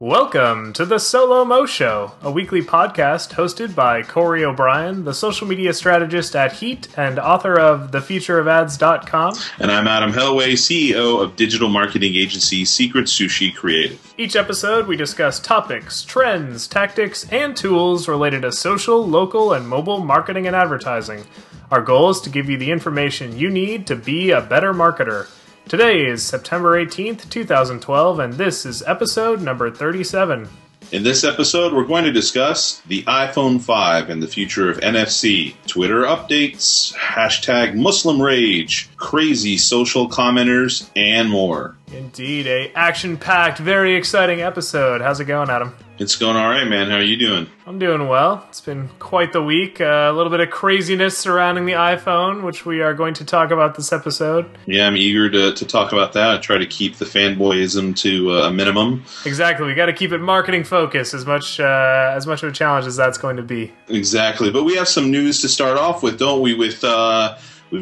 Welcome to the Solo Mo Show, a weekly podcast hosted by Corey O'Brien, the social media strategist at Heat and author of thefutureofads.com. And I'm Adam Hellway, CEO of digital marketing agency Secret Sushi Creative. Each episode, we discuss topics, trends, tactics, and tools related to social, local, and mobile marketing and advertising. Our goal is to give you the information you need to be a better marketer. Today is September 18th, 2012, and this is episode number 37. In this episode, we're going to discuss the iPhone 5 and the future of NFC, Twitter updates, hashtag Muslim rage, crazy social commenters, and more. Indeed, a action-packed, very exciting episode. How's it going, Adam? It's going all right, man. How are you doing? I'm doing well. It's been quite the week. A little bit of craziness surrounding the iPhone, which we are going to talk about this episode. Yeah, I'm eager to talk about that. I try to keep the fanboyism to a minimum. Exactly. We got to keep it marketing focused as much of a challenge as that's going to be. Exactly. But we have some news to start off with, don't we? We've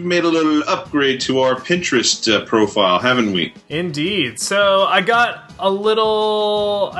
made a little upgrade to our Pinterest profile, haven't we? Indeed. So I got a little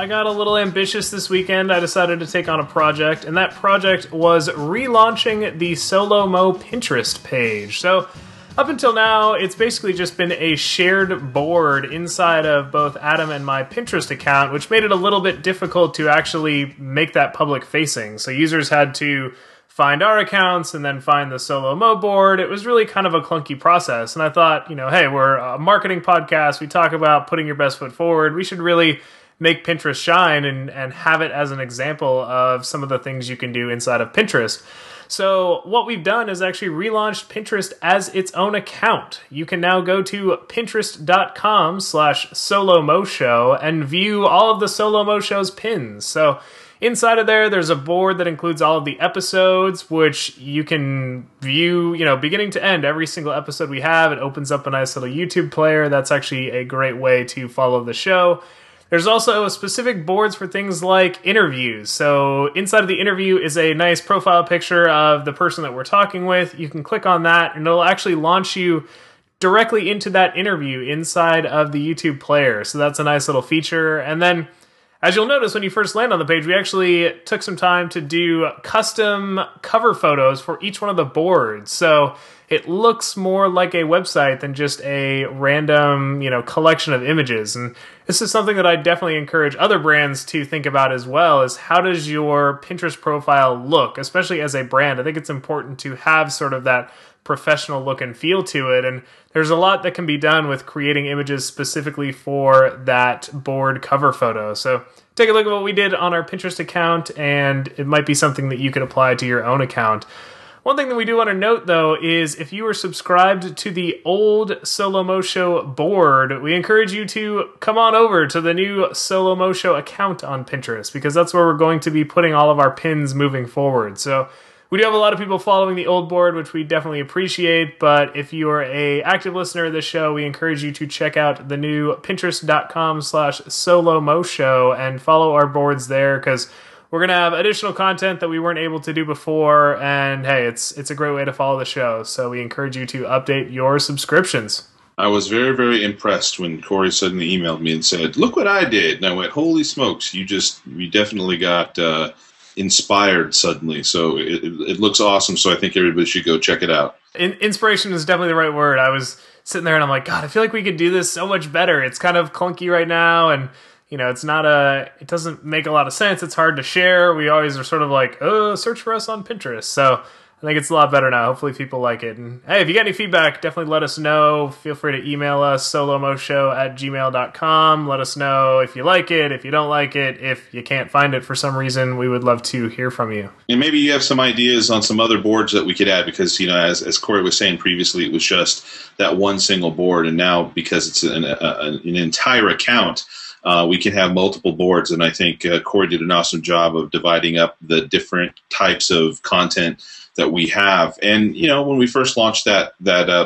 ambitious this weekend. I decided to take on a project, and that project was relaunching the Solo Mo Pinterest page. So up until now, it's basically just been a shared board inside of both Adam and my Pinterest account, which made it a little bit difficult to actually make that public facing. So users had to find our accounts and then find the Solo Mo board. It was really kind of a clunky process. And I thought, hey, we're a marketing podcast. We talk about putting your best foot forward. We should really make Pinterest shine and have it as an example of some of the things you can do inside of Pinterest. So what we've done is actually relaunched Pinterest as its own account. You can now go to pinterest.com/solomoshow and view all of the Solo Mo Show's pins. So inside of there's a board that includes all of the episodes, which you can view, beginning to end, every single episode we have. It opens up a nice little YouTube player. That's actually a great way to follow the show. There's also specific boards for things like interviews. So inside of the interview is a nice profile picture of the person that we're talking with. You can click on that, and it'll actually launch you directly into that interview inside of the YouTube player. So that's a nice little feature. And then, as you'll notice when you first land on the page, we actually took some time to do custom cover photos for each one of the boards. So it looks more like a website than just a random, collection of images. And this is something that I definitely encourage other brands to think about as well, is how does your Pinterest profile look, especially as a brand? I think it's important to have sort of that professional look and feel to it, and there's a lot that can be done with creating images specifically for that board cover photo. So take a look at what we did on our Pinterest account, and it might be something that you could apply to your own account. One thing that we do want to note, though, is if you are subscribed to the old Solo Mo Show board, we encourage you to come on over to the new Solo Mo Show account on Pinterest, because that's where we're going to be putting all of our pins moving forward. So we do have a lot of people following the old board, which we definitely appreciate, but if you are an active listener of this show, we encourage you to check out the new pinterest.com/solomoshow and follow our boards there, because we're going to have additional content that we weren't able to do before, and hey, it's a great way to follow the show, so we encourage you to update your subscriptions. I was very, very impressed when Corey suddenly emailed me and said, "Look what I did." And I went, "Holy smokes, we definitely got inspired suddenly." So it looks awesome, so I think everybody should go check it out. Inspiration is definitely the right word. I was sitting there and I'm like, God, I feel like we could do this so much better. It's kind of clunky right now, and it doesn't make a lot of sense. It's hard to share. We always are sort of like, search for us on Pinterest. So I think it's a lot better now. Hopefully people like it. And hey, if you got any feedback, definitely let us know. Feel free to email us, solomoshow@gmail.com. Let us know if you like it, if you don't like it, if you can't find it for some reason. We would love to hear from you. And maybe you have some ideas on some other boards that we could add, because, as Corey was saying previously, it was just that one single board. And now, because it's an entire account, we can have multiple boards, and I think Corey did an awesome job of dividing up the different types of content that we have. And when we first launched that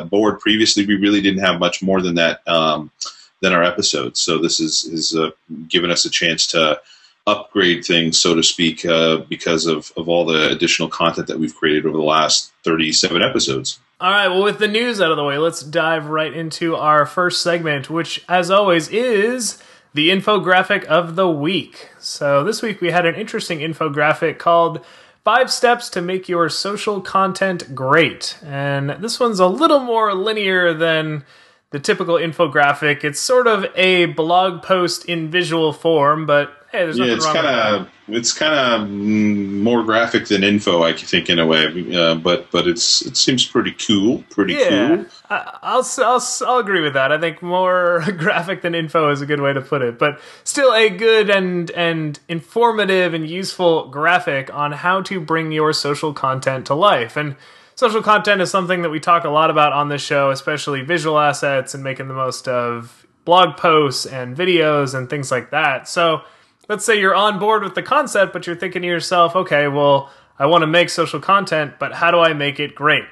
board previously, we really didn't have much more than that than our episodes. So this is given us a chance to upgrade things, so to speak, because of all the additional content that we've created over the last 37 episodes. All right, well, with the news out of the way, let's dive right into our first segment, which, as always, is the infographic of the week. So this week we had an interesting infographic called 5 Steps to Make Your Social Content Great. And this one's a little more linear than the typical infographic. It's sort of a blog post in visual form, but hey, there's nothing wrong with that. It's kind of more graphic than info, I think, in a way. But it seems pretty cool. Cool. I'll agree with that. I think more graphic than info is a good way to put it, but still a good and informative and useful graphic on how to bring your social content to life. And social content is something that we talk a lot about on this show, especially visual assets and making the most of blog posts and videos and things like that. So let's say you're on board with the concept, but you're thinking to yourself, okay, well, I want to make social content, but how do I make it great?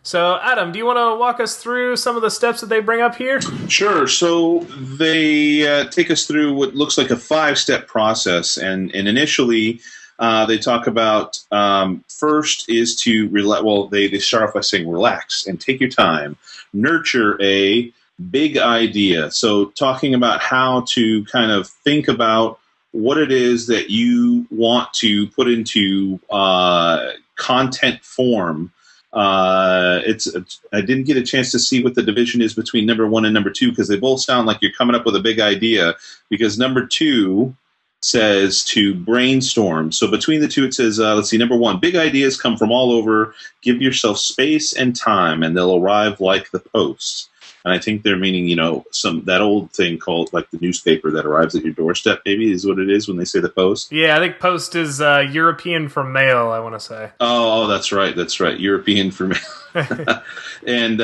So, Adam, do you want to walk us through some of the steps that they bring up here? Sure. So they take us through what looks like a 5-step process, and initially they talk about first is to relax. Well, they start off by saying relax and take your time, nurture a big idea. So talking about how to kind of think about what it is that you want to put into content form. I didn't get a chance to see what the division is between number 1 and number 2, because they both sound like you're coming up with a big idea, because number 2 says to brainstorm. So between the two, it says, let's see, number 1, big ideas come from all over. Give yourself space and time, and they'll arrive like the post. And I think they're meaning, that old thing called like the newspaper that arrives at your doorstep, maybe is what it is when they say the post. Yeah, I think post is European for mail, I want to say. Oh, that's right. European for mail. And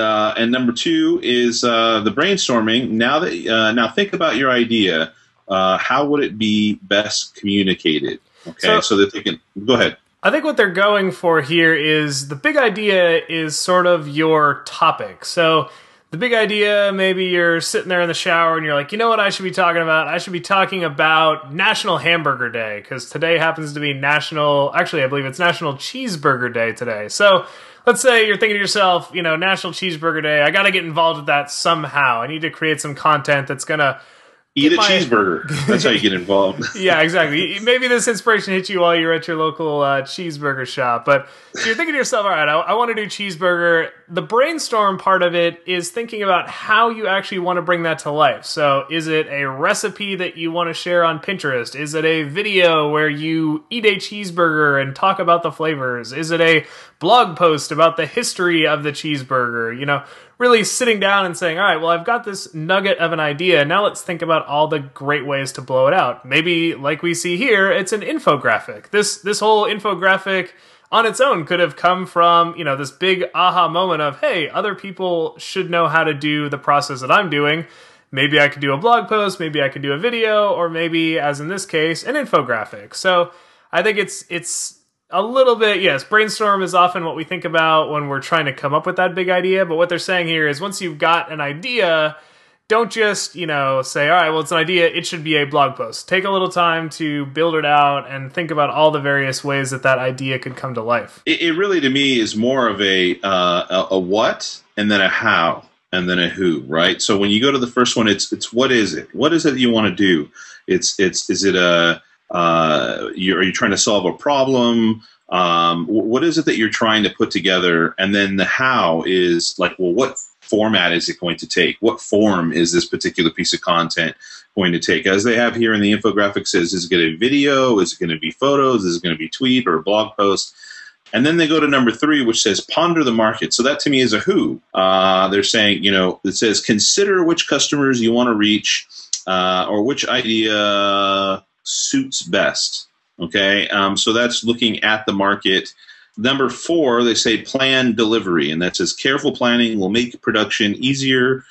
number 2 is the brainstorming. Now think about your idea. How would it be best communicated? Okay, so that they can go ahead. I think what they're going for here is the big idea is sort of your topic. So the big idea, maybe you're sitting there in the shower and you're like, you know what I should be talking about? I should be talking about National Hamburger Day, because today happens to be I believe it's National Cheeseburger Day today. So let's say you're thinking to yourself, National Cheeseburger Day, I got to get involved with that somehow. I need to create some content that's going to eat a cheeseburger. That's how you get involved. Yeah, exactly. Maybe this inspiration hit you while you're at your local cheeseburger shop. But so you're thinking to yourself, all right, I want to do cheeseburger. The brainstorm part of it is thinking about how you actually want to bring that to life. So is it a recipe that you want to share on Pinterest? Is it a video where you eat a cheeseburger and talk about the flavors? Is it a blog post about the history of the cheeseburger? Really sitting down and saying, all right, well, I've got this nugget of an idea. Now let's think about all the great ways to blow it out. Maybe, like we see here, it's an infographic. This whole infographic on its own could have come from, this big aha moment of, hey, other people should know how to do the process that I'm doing. Maybe I could do a blog post, maybe I could do a video, or maybe, as in this case, an infographic. So I think it's a little bit, yes, brainstorm is often what we think about when we're trying to come up with that big idea, but what they're saying here is once you've got an idea, don't just, say, all right, well, it's an idea, it should be a blog post. Take a little time to build it out and think about all the various ways that idea could come to life. It really, to me, is more of a what and then a how and then a who, right? So when you go to the first one, it's what is it? What is it you want to do? Is it are you trying to solve a problem? What is it that you're trying to put together? And then the how is like, well, what format is it going to take? What form is this particular piece of content going to take? As they have here in the infographic says, is it going to be video? Is it going to be photos? Is it going to be tweet or a blog post? And then they go to number 3, which says ponder the market. So that to me is a who. They're saying, it says consider which customers you want to reach or which idea suits best. Okay, so that's looking at the market. Number 4, they say plan delivery, and that says careful planning will make production easier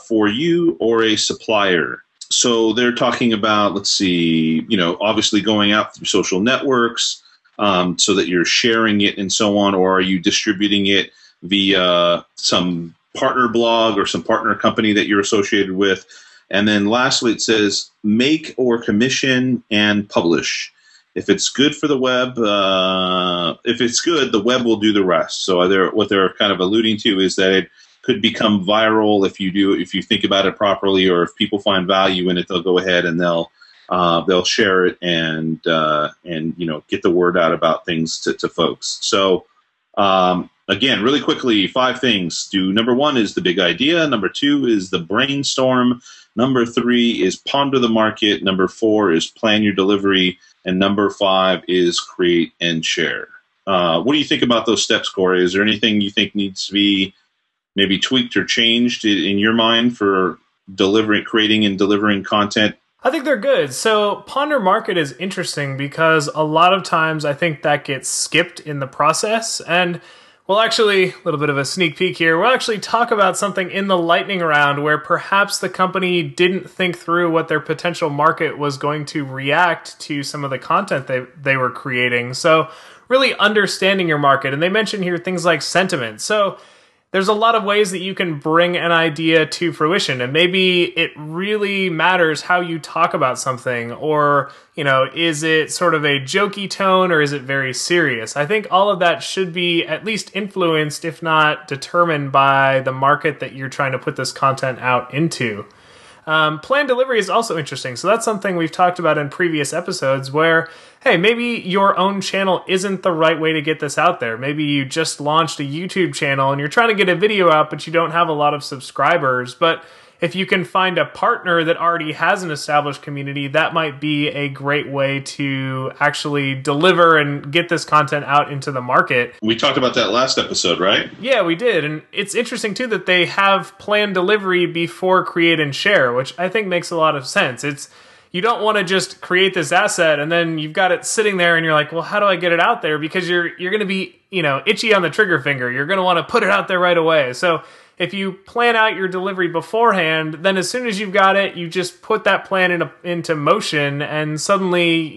for you or a supplier. So they're talking about, let's see, obviously going out through social networks so that you're sharing it and so on, or are you distributing it via some partner blog or some partner company that you're associated with? And then lastly, it says make or commission and publish. If it's good for the web, if it's good, the web will do the rest. So what they're kind of alluding to is that could become viral if you think about it properly, or if people find value in it, they'll go ahead and they'll share it and get the word out about things to folks. So again, really quickly, 5 things. Number 1 is the big idea. Number 2 is the brainstorm. Number 3 is ponder the market. Number 4 is plan your delivery. And number 5 is create and share. What do you think about those steps, Corey? Is there anything you think needs to be maybe tweaked or changed in your mind for creating and delivering content? I think they're good. So ponder market is interesting because a lot of times I think that gets skipped in the process. And we'll actually, a little bit of a sneak peek here, we'll actually talk about something in the lightning round where perhaps the company didn't think through what their potential market was going to react to some of the content they were creating. So really understanding your market. And they mention here things like sentiment. So there's a lot of ways that you can bring an idea to fruition, and maybe it really matters how you talk about something, or, is it sort of a jokey tone or is it very serious? I think all of that should be at least influenced, if not determined, by the market that you're trying to put this content out into. Planned delivery is also interesting. So that's something we've talked about in previous episodes where, hey, maybe your own channel isn't the right way to get this out there. Maybe you just launched a YouTube channel and you're trying to get a video out, but you don't have a lot of subscribers. But if you can find a partner that already has an established community, that might be a great way to actually deliver and get this content out into the market. We talked about that last episode, right? Yeah, we did. And it's interesting, too, that they have planned delivery before create and share, which I think makes a lot of sense. You don't want to just create this asset and then you've got it sitting there and you're like, well, how do I get it out there? Because you're going to be, itchy on the trigger finger. You're going to want to put it out there right away. So if you plan out your delivery beforehand, then as soon as you've got it, you just put that plan into motion, and suddenly,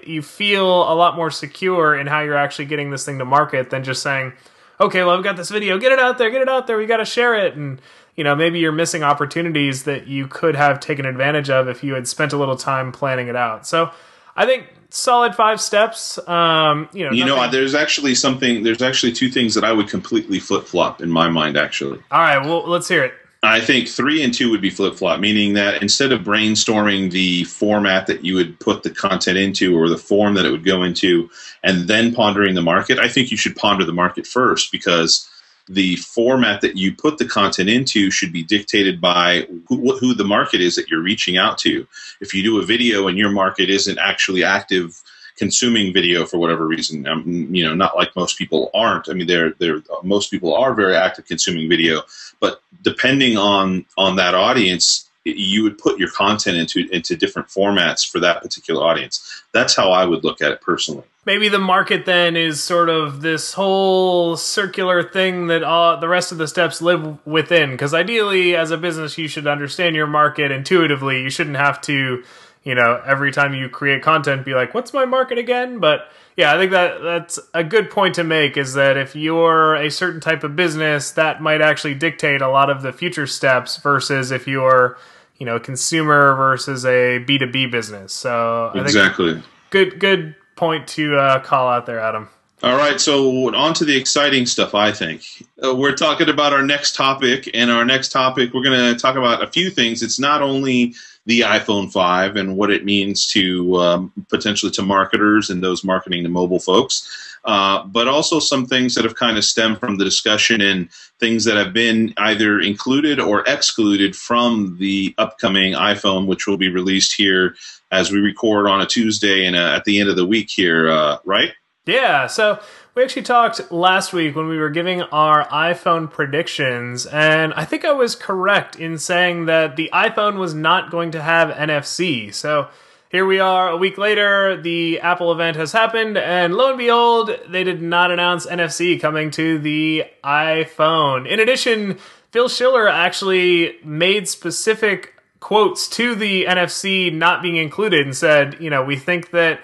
you feel a lot more secure in how you're actually getting this thing to market than just saying, okay, well, I've got this video, get it out there, we got to share it. And, maybe you're missing opportunities that you could have taken advantage of if you had spent a little time planning it out. So I think solid 5 steps. There's actually 2 things that I would completely flip-flop in my mind, actually. All right, well, let's hear it. I think 3 and 2 would be flip-flop, meaning that instead of brainstorming the format that you would put the content into or the form that it would go into and then pondering the market, I think you should ponder the market first, because the format that you put the content into should be dictated by who the market is that you're reaching out to. If you do a video and your market isn't actually active consuming video for whatever reason, not like most people aren't. I mean, most people are very active consuming video, but depending on that audience, you would put your content into different formats for that particular audience. That's how I would look at it personally. Maybe the market then is sort of this whole circular thing that the rest of the steps live within. Because ideally, as a business, you should understand your market intuitively. You shouldn't have to, every time you create content, be like, what's my market again? But yeah, I think that's a good point to make, is that if you're a certain type of business, that might actually dictate a lot of the future steps versus if you're, a consumer versus a B2B business. So exactly. Good point to call out there, Adam. All right, so on to the exciting stuff, I think. We're talking about our next topic, and our next topic, we're going to talk about a few things. It's not only the iPhone 5 and what it means to potentially to marketers and those marketing to mobile folks, but also some things that have kind of stemmed from the discussion and things that have been either included or excluded from the upcoming iPhone, which will be released here as we record on a Tuesday and at the end of the week here, right? Yeah, so we actually talked last week when we were giving our iPhone predictions, and I think I was correct in saying that the iPhone was not going to have NFC. So here we are a week later, the Apple event has happened, and lo and behold, they did not announce NFC coming to the iPhone. In addition, Phil Schiller actually made specific quotes to the NFC not being included and said, we think that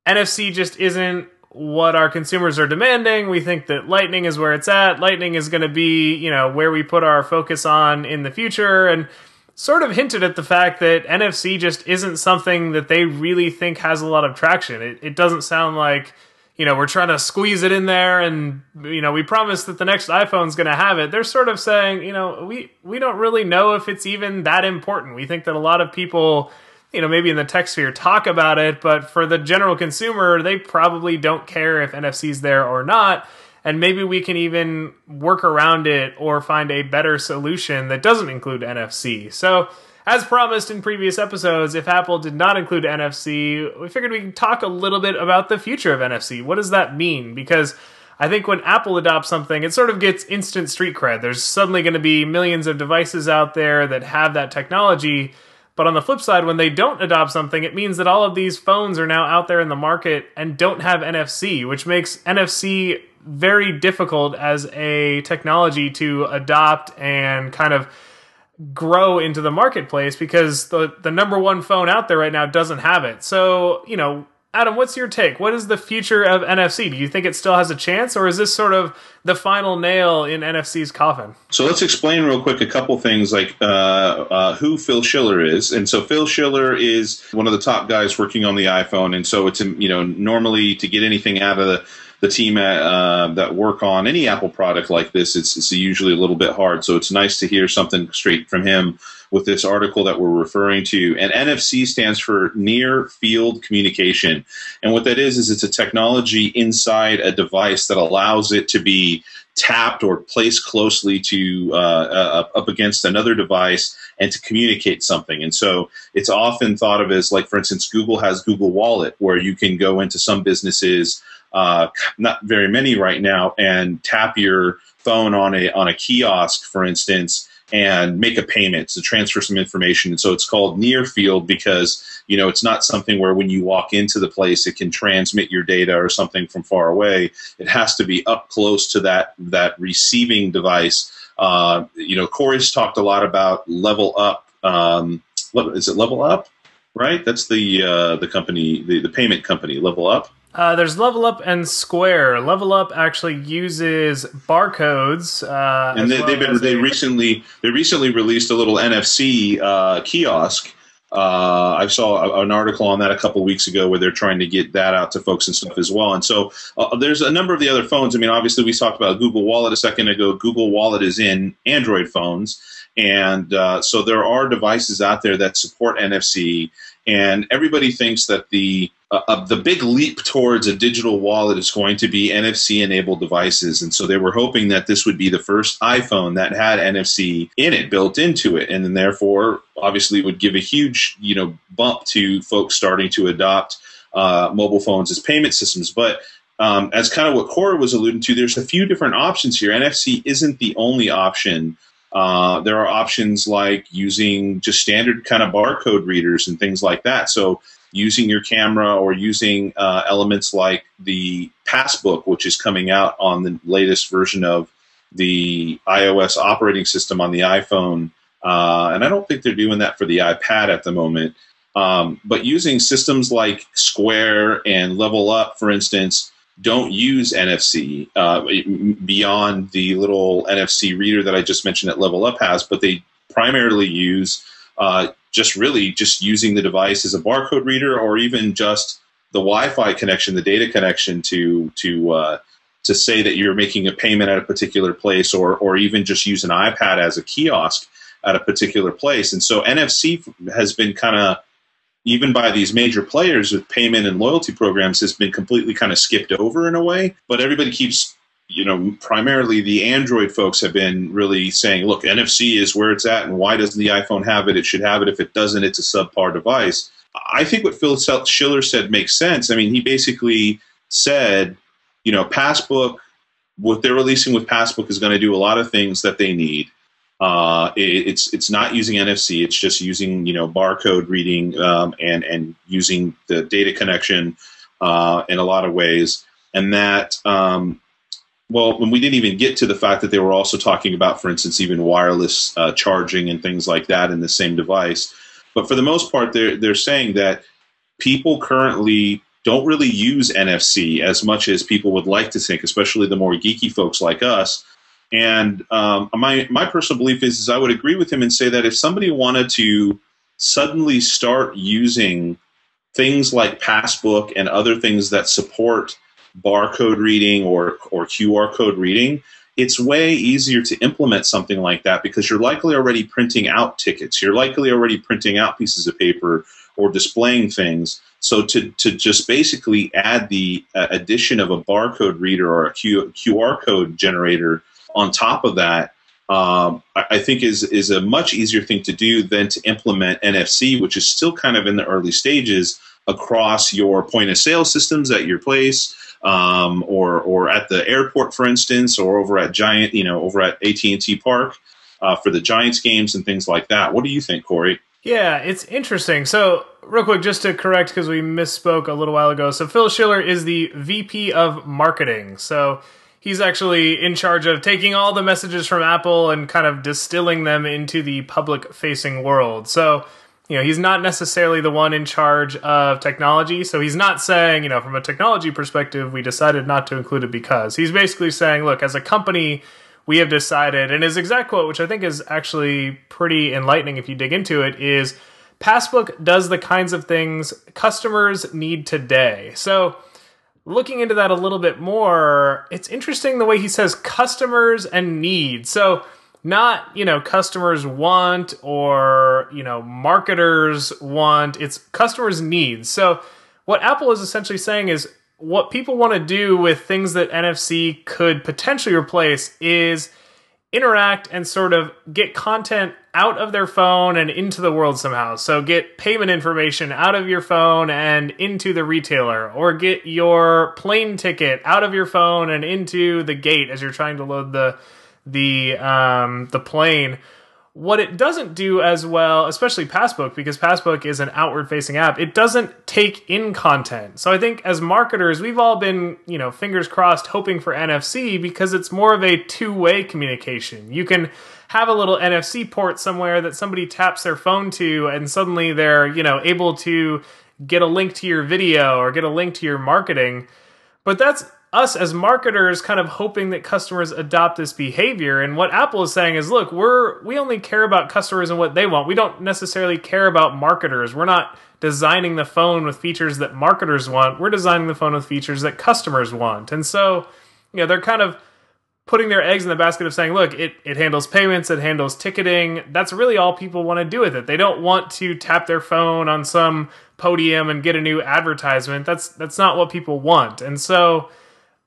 NFC just isn't what our consumers are demanding. We think that Lightning is where it's at. Lightning is going to be, where we put our focus on in the future, and sort of hinted at the fact that NFC just isn't something that they really think has a lot of traction. It doesn't sound like, we're trying to squeeze it in there, and we promise that the next iPhone's going to have it. They're sort of saying, we don't really know if it's even that important. We think that a lot of people, maybe in the tech sphere talk about it, but for the general consumer, they probably don't care if NFC's there or not. And maybe we can even work around it or find a better solution that doesn't include NFC. So, as promised in previous episodes, if Apple did not include NFC, we figured we could talk a little bit about the future of NFC. What does that mean? Because I think when Apple adopts something, it sort of gets instant street cred. There's suddenly going to be millions of devices out there that have that technology. But on the flip side, when they don't adopt something, it means that all of these phones are now out there in the market and don't have NFC, which makes NFC very difficult as a technology to adopt and kind of grow into the marketplace, because the number one phone out there right now doesn't have it. So, Adam, what's your take? What is the future of NFC? Do you think it still has a chance, or is this sort of the final nail in NFC's coffin? So let's explain real quick a couple things, like who Phil Schiller is. And so Phil Schiller is one of the top guys working on the iPhone. And so it's, normally to get anything out of the team that work on any Apple product like this, it's usually a little bit hard. So it's nice to hear something straight from him with this article that we're referring to. And NFC stands for Near Field Communication. And what that is it's a technology inside a device that allows it to be tapped or placed closely to up against another device and to communicate something. And so it's often thought of as, like, for instance, Google has Google Wallet, where you can go into some businesses, not very many right now, and tap your phone on a kiosk, for instance, and make a payment to transfer some information. And so it's called near field because, it's not something where when you walk into the place, it can transmit your data or something from far away. It has to be up close to that receiving device. Corey's talked a lot about Level Up. Is it Level Up? Right? That's the company, the payment company, Level Up. There's Level Up and Square. Level Up actually uses barcodes, and they recently released a little NFC kiosk. I saw an article on that a couple weeks ago where they're trying to get that out to folks and stuff as well. And so there's a number of the other phones. I mean, obviously we talked about Google Wallet a second ago. Google Wallet is in Android phones, and so there are devices out there that support NFC. And everybody thinks that the big leap towards a digital wallet is going to be NFC-enabled devices. And so they were hoping that this would be the first iPhone that had NFC in it, built into it. And then therefore, obviously, it would give a huge, bump to folks starting to adopt mobile phones as payment systems. But as kind of what Cora was alluding to, there's a few different options here. NFC isn't the only option. There are options like using just standard kind of barcode readers and things like that. So using your camera or using elements like the Passbook, which is coming out on the latest version of the iOS operating system on the iPhone. And I don't think they're doing that for the iPad at the moment. But using systems like Square and Level Up, for instance, don't use NFC beyond the little NFC reader that I just mentioned that Level Up has, but they primarily use just using the device as a barcode reader, or even just the Wi-Fi connection, the data connection to say that you're making a payment at a particular place, or even just use an iPad as a kiosk at a particular place. And so NFC has been kind of, even by these major players with payment and loyalty programs, has been completely kind of skipped over in a way. But everybody keeps, primarily the Android folks have been really saying, look, NFC is where it's at, and why doesn't the iPhone have it? It should have it. If it doesn't, it's a subpar device. I think what Phil Schiller said makes sense. I mean, he basically said, Passbook, what they're releasing with Passbook is going to do a lot of things that they need. It's not using NFC. It's just using barcode reading and using the data connection in a lot of ways. And that when we didn't even get to the fact that they were also talking about, for instance, even wireless charging and things like that in the same device. But for the most part, they're saying that people currently don't really use NFC as much as people would like to think, especially the more geeky folks like us. And my personal belief is I would agree with him and say that if somebody wanted to suddenly start using things like Passbook and other things that support barcode reading or QR code reading, it's way easier to implement something like that because you're likely already printing out tickets. You're likely already printing out pieces of paper or displaying things. So to just basically add the addition of a barcode reader or a QR code generator on top of that, I think is a much easier thing to do than to implement NFC, which is still kind of in the early stages across your point of sale systems at your place, or at the airport, for instance, or over at over at AT&T Park for the Giants games and things like that. What do you think, Corey? Yeah, it's interesting. So, real quick, just to correct, because we misspoke a little while ago. So, Phil Schiller is the VP of Marketing. So, he's actually in charge of taking all the messages from Apple and kind of distilling them into the public-facing world. So, he's not necessarily the one in charge of technology. So, he's not saying, from a technology perspective, we decided not to include it because. He's basically saying, look, as a company, we have decided, and his exact quote, which I think is actually pretty enlightening if you dig into it, is Passbook does the kinds of things customers need today. So looking into that a little bit more, it's interesting the way he says customers and need. So not, customers want or, marketers want, it's customers' needs. So what Apple is essentially saying is, what people want to do with things that NFC could potentially replace is interact and sort of get content out of their phone and into the world somehow. So get payment information out of your phone and into the retailer, or get your plane ticket out of your phone and into the gate as you're trying to load the plane. What it doesn't do as well, especially Passbook, because Passbook is an outward-facing app, it doesn't take in content. So I think as marketers, we've all been, fingers crossed, hoping for NFC because it's more of a two-way communication. You can have a little NFC port somewhere that somebody taps their phone to, and suddenly they're, able to get a link to your video or get a link to your marketing. But that's us as marketers kind of hoping that customers adopt this behavior. And what Apple is saying is, look, we only care about customers and what they want. We don't necessarily care about marketers. We're not designing the phone with features that marketers want. We're designing the phone with features that customers want. And so, they're kind of putting their eggs in the basket of saying, look, it handles payments, it handles ticketing. That's really all people want to do with it. They don't want to tap their phone on some podium and get a new advertisement. That's not what people want. And so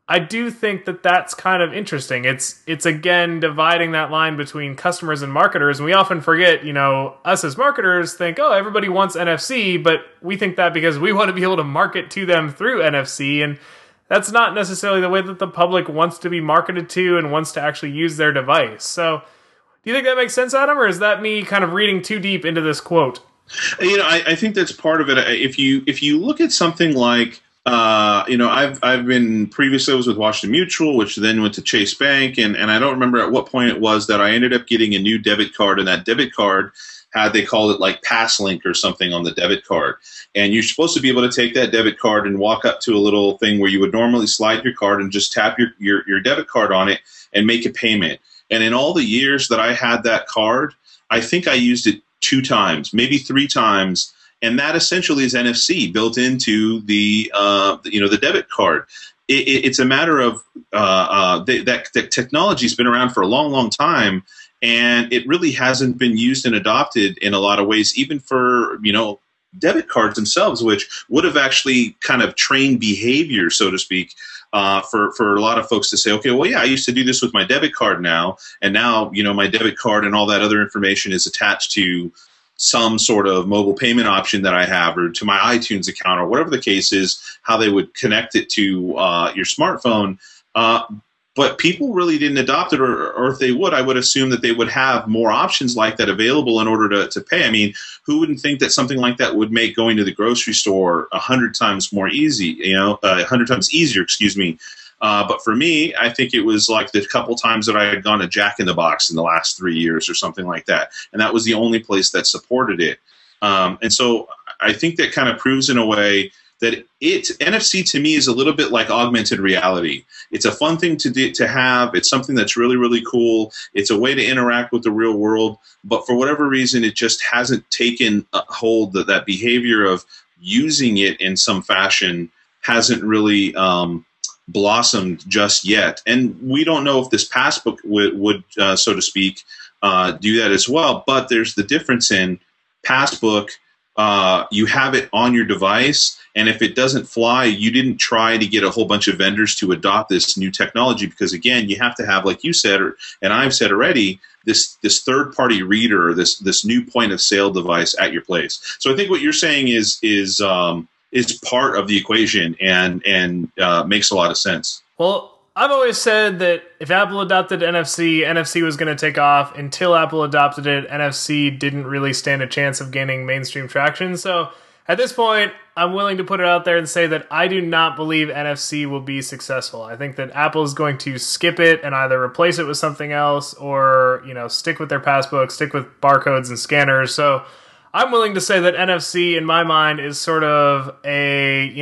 I do think that that's kind of interesting. It's again dividing that line between customers and marketers, and we often forget, us as marketers think, oh, everybody wants NFC, but we think that because we want to be able to market to them through NFC, and that's not necessarily the way that the public wants to be marketed to and wants to actually use their device. So, do you think that makes sense, Adam, or is that me kind of reading too deep into this quote? I think that's part of it. If you look at something like, I've been previously I was with Washington Mutual, which then went to Chase Bank, and I don't remember at what point it was that I ended up getting a new debit card, and that debit card they called it like PassLink or something on the debit card. And you're supposed to be able to take that debit card and walk up to a little thing where you would normally slide your card and just tap your debit card on it and make a payment. And in all the years that I had that card, I think I used it 2 times, maybe 3 times. And that essentially is NFC built into the debit card. It's a matter of that technology's been around for a long, long time, and it really hasn't been used and adopted in a lot of ways, even for debit cards themselves, which would have actually kind of trained behavior, so to speak, for a lot of folks to say, okay, well, yeah, I used to do this with my debit card now, and now my debit card and all that other information is attached to some sort of mobile payment option that I have, or to my iTunes account, or whatever the case is, how they would connect it to your smartphone. But people really didn't adopt it, or if they would, I would assume that they would have more options like that available in order to pay. I mean, who wouldn't think that something like that would make going to the grocery store 100 times more easy, 100 times easier, excuse me. But for me, I think it was like the couple times that I had gone to Jack in the Box in the last 3 years or something like that. And that was the only place that supported it. And so I think that kind of proves in a way that NFC to me is a little bit like augmented reality. It's a fun thing to have. It's something that's really, really cool. It's a way to interact with the real world. But for whatever reason, it just hasn't taken a hold. That behavior of using it in some fashion hasn't really blossomed just yet. And we don't know if this passbook would so to speak, do that as well. But there's the difference in passbook. You have it on your device, and if it doesn't fly, you didn't try to get a whole bunch of vendors to adopt this new technology, because again, you have to have, like you said, and I've said already, this third-party reader, this new point of sale device at your place. So I think what you're saying is part of the equation, and makes a lot of sense. Well, I've always said that if Apple adopted NFC was going to take off. Until Apple adopted it, NFC didn't really stand a chance of gaining mainstream traction. So at this point, I'm willing to put it out there and say that I do not believe NFC will be successful. I think that Apple is going to skip it and either replace it with something else, or stick with their passbook, stick with barcodes and scanners. So I'm willing to say that NFC, in my mind, is sort of a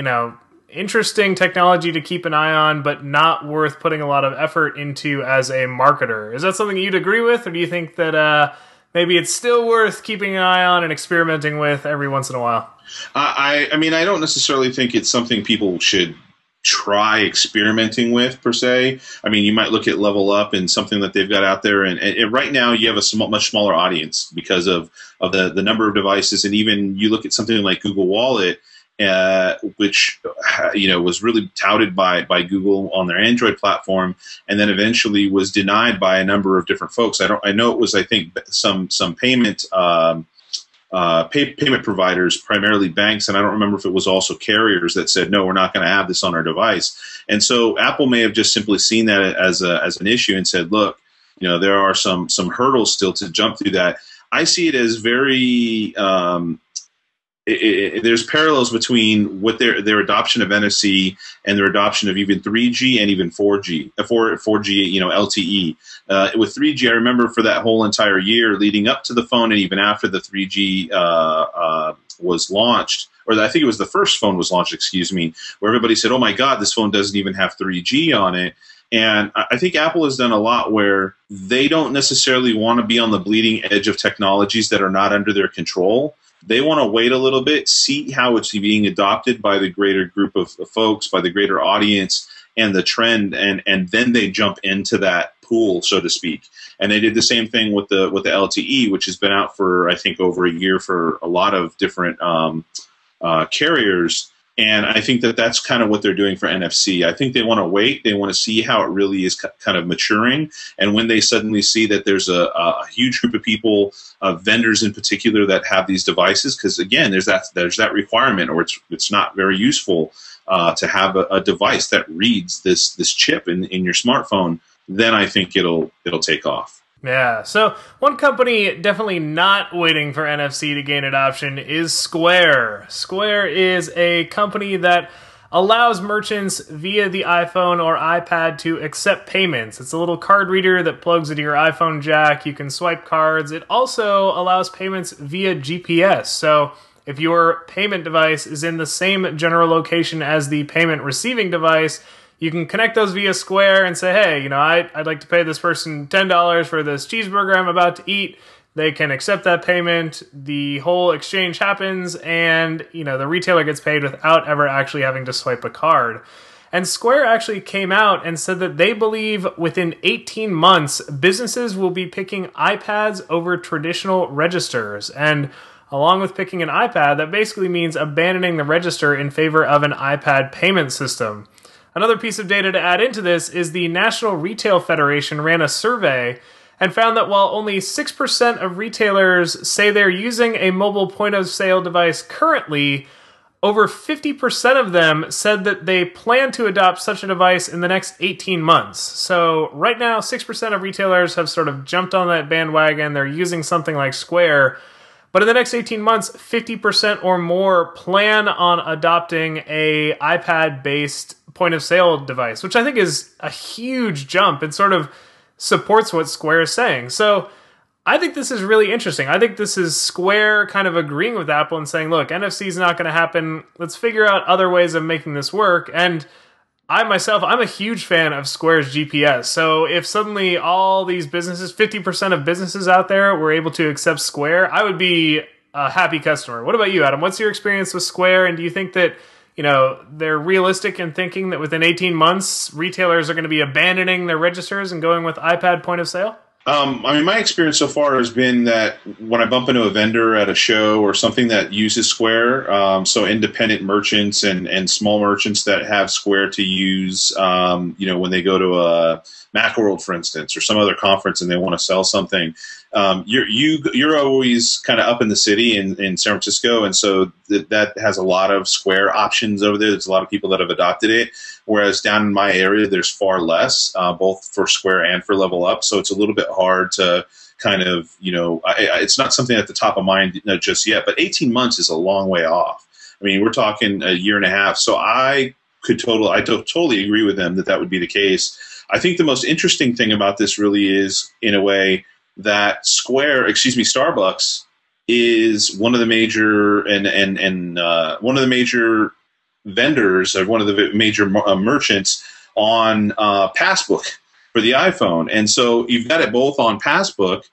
interesting technology to keep an eye on, but not worth putting a lot of effort into as a marketer. Is that something you'd agree with, or do you think that maybe it's still worth keeping an eye on and experimenting with every once in a while? I mean, I don't necessarily think it's something people should try experimenting with, per se. I mean, you might look at Level Up and something that they've got out there, and right now you have a much smaller audience because of the number of devices, and even you look at something like Google Wallet, which was really touted by Google on their Android platform, and then eventually was denied by a number of different folks. I know it was, I think, some payment payment providers, primarily banks, and I don't remember if it was also carriers, that said, no, we're not going to have this on our device. And so Apple may have just simply seen that as an issue and said, look, there are some hurdles still to jump through that. I see it as very there's parallels between what their adoption of NFC and their adoption of even 3G and even 4G, 4G, LTE. With 3G, I remember for that whole entire year leading up to the phone, and even after the 3G was launched, or I think it was the first phone was launched, where everybody said, oh my God, this phone doesn't even have 3G on it. And I think Apple has done a lot where they don't necessarily want to be on the bleeding edge of technologies that are not under their control. They want to wait a little bit, see how it's being adopted by the greater group of folks, by the greater audience and the trend, and then they jump into that pool, so to speak. And they did the same thing with the LTE, which has been out for, I think, over a year for a lot of different carriers. And I think that that's kind of what they're doing for NFC. I think they want to wait. They want to see how it really is kind of maturing. And when they suddenly see that there's a huge group of people, vendors in particular, that have these devices, because again, there's that requirement, or it's not very useful to have a device that reads this chip in your smartphone, then I think it'll take off. Yeah, so one company definitely not waiting for NFC to gain adoption is Square. Square is a company that allows merchants via the iPhone or iPad to accept payments. It's a little card reader that plugs into your iPhone jack. You can swipe cards. It also allows payments via GPS. So if your payment device is in the same general location as the payment receiving device, you can connect those via Square and say, hey, I'd like to pay this person $10 for this cheeseburger I'm about to eat. They can accept that payment. The whole exchange happens, and the retailer gets paid without ever actually having to swipe a card. And Square actually came out and said that they believe within 18 months, businesses will be picking iPads over traditional registers. And along with picking an iPad, that basically means abandoning the register in favor of an iPad payment system. Another piece of data to add into this is the National Retail Federation ran a survey and found that while only 6% of retailers say they're using a mobile point-of-sale device currently, over 50% of them said that they plan to adopt such a device in the next 18 months. So right now, 6% of retailers have sort of jumped on that bandwagon. They're using something like Square. But in the next 18 months, 50% or more plan on adopting a iPad-based point-of-sale device, which I think is a huge jump and sort of supports what Square is saying. So I think this is really interesting. I think this is Square kind of agreeing with Apple and saying, look, NFC is not going to happen. Let's figure out other ways of making this work. And I'm a huge fan of Square's GPS. So if suddenly all these businesses, 50% of businesses out there were able to accept Square, I would be a happy customer. What about you, Adam? What's your experience with Square? And do you think that they're realistic in thinking that within 18 months, retailers are going to be abandoning their registers and going with iPad point of sale? My experience so far has been that when I bump into a vendor at a show or something that uses Square, so independent merchants and small merchants that have Square to use, when they go to a Macworld, for instance, or some other conference and they want to sell something, you're always kind of up in the city in San Francisco, and so that has a lot of Square options over there. There's a lot of people that have adopted it, whereas down in my area, there's far less, both for Square and for Level Up. So it's a little bit hard to kind of, it's not something at the top of mind just yet. But 18 months is a long way off. I mean, we're talking a year and a half. So I totally agree with them that would be the case. I think the most interesting thing about this really is, in a way, that Starbucks is one of the major one of the major vendors, or one of the major merchants on Passbook for the iPhone. And so you've got it both on Passbook,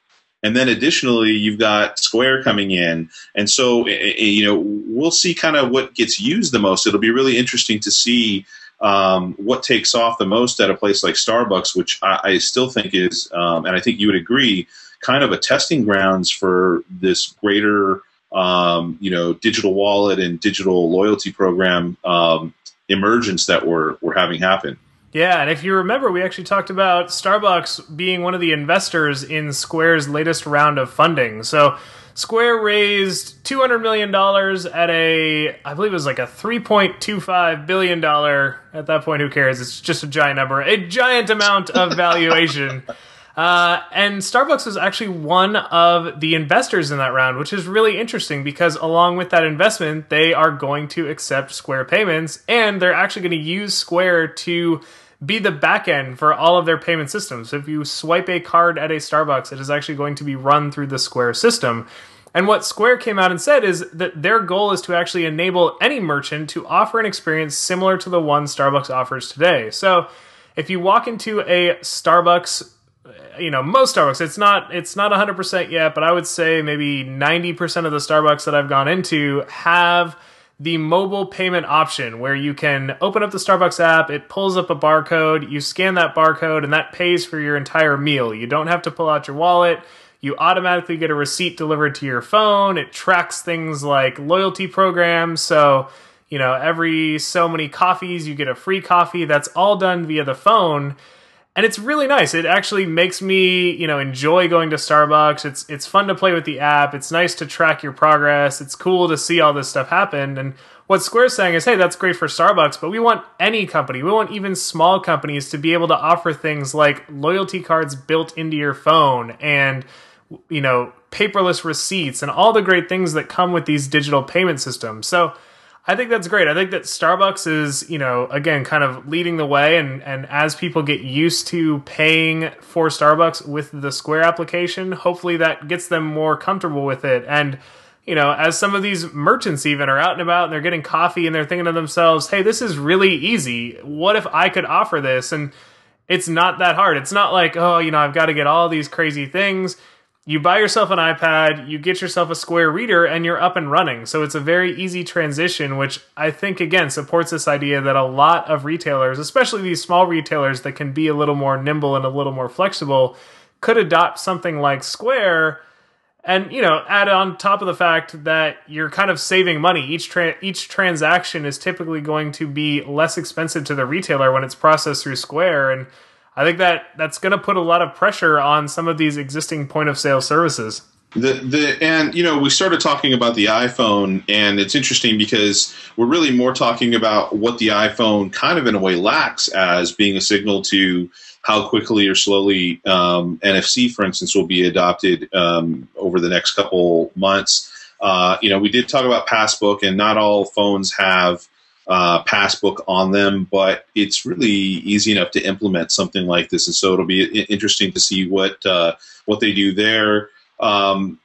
and then additionally you've got Square coming in. And so we'll see kind of what gets used the most. It'll be really interesting to see what takes off the most at a place like Starbucks, which I still think is, and I think you would agree, kind of a testing grounds for this greater, digital wallet and digital loyalty program emergence that we're having happen. Yeah, and if you remember, we actually talked about Starbucks being one of the investors in Square's latest round of funding. So Square raised $200 million at I believe it was like a $3.25 billion, at that point, who cares? It's just a giant number, a giant amount of valuation. And Starbucks was actually one of the investors in that round, which is really interesting because along with that investment, they are going to accept Square payments, and they're actually going to use Square to be the back end for all of their payment systems. So if you swipe a card at a Starbucks, it is actually going to be run through the Square system. And what Square came out and said is that their goal is to actually enable any merchant to offer an experience similar to the one Starbucks offers today. So if you walk into a Starbucks, most Starbucks, it's not 100% yet, but I would say maybe 90% of the Starbucks that I've gone into have the mobile payment option where you can open up the Starbucks app, it pulls up a barcode, you scan that barcode, and that pays for your entire meal. You don't have to pull out your wallet. You automatically get a receipt delivered to your phone. It tracks things like loyalty programs. So, every so many coffees, you get a free coffee. That's all done via the phone. And it's really nice. It actually makes me, enjoy going to Starbucks. It's fun to play with the app. It's nice to track your progress. It's cool to see all this stuff happen. And what Square's saying is, hey, that's great for Starbucks, but we want any company, we want even small companies to be able to offer things like loyalty cards built into your phone and, paperless receipts and all the great things that come with these digital payment systems. So I think that's great. I think that Starbucks is, again, kind of leading the way. And as people get used to paying for Starbucks with the Square application, hopefully that gets them more comfortable with it. And, as some of these merchants even are out and about and they're getting coffee and they're thinking to themselves, hey, this is really easy. What if I could offer this? And it's not that hard. It's not like, oh, I've got to get all these crazy things. You buy yourself an iPad, you get yourself a Square reader, and you're up and running. So it's a very easy transition, which I think, again, supports this idea that a lot of retailers, especially these small retailers that can be a little more nimble and a little more flexible, could adopt something like Square and, add on top of the fact that you're kind of saving money. Each transaction is typically going to be less expensive to the retailer when it's processed through Square, and I think that's going to put a lot of pressure on some of these existing point of sale services. We started talking about the iPhone, and it's interesting because we're really more talking about what the iPhone kind of in a way lacks as being a signal to how quickly or slowly NFC, for instance, will be adopted over the next couple months. We did talk about Passbook, and not all phones have Passbook on them, but it's really easy enough to implement something like this, and so it'll be interesting to see what they do there.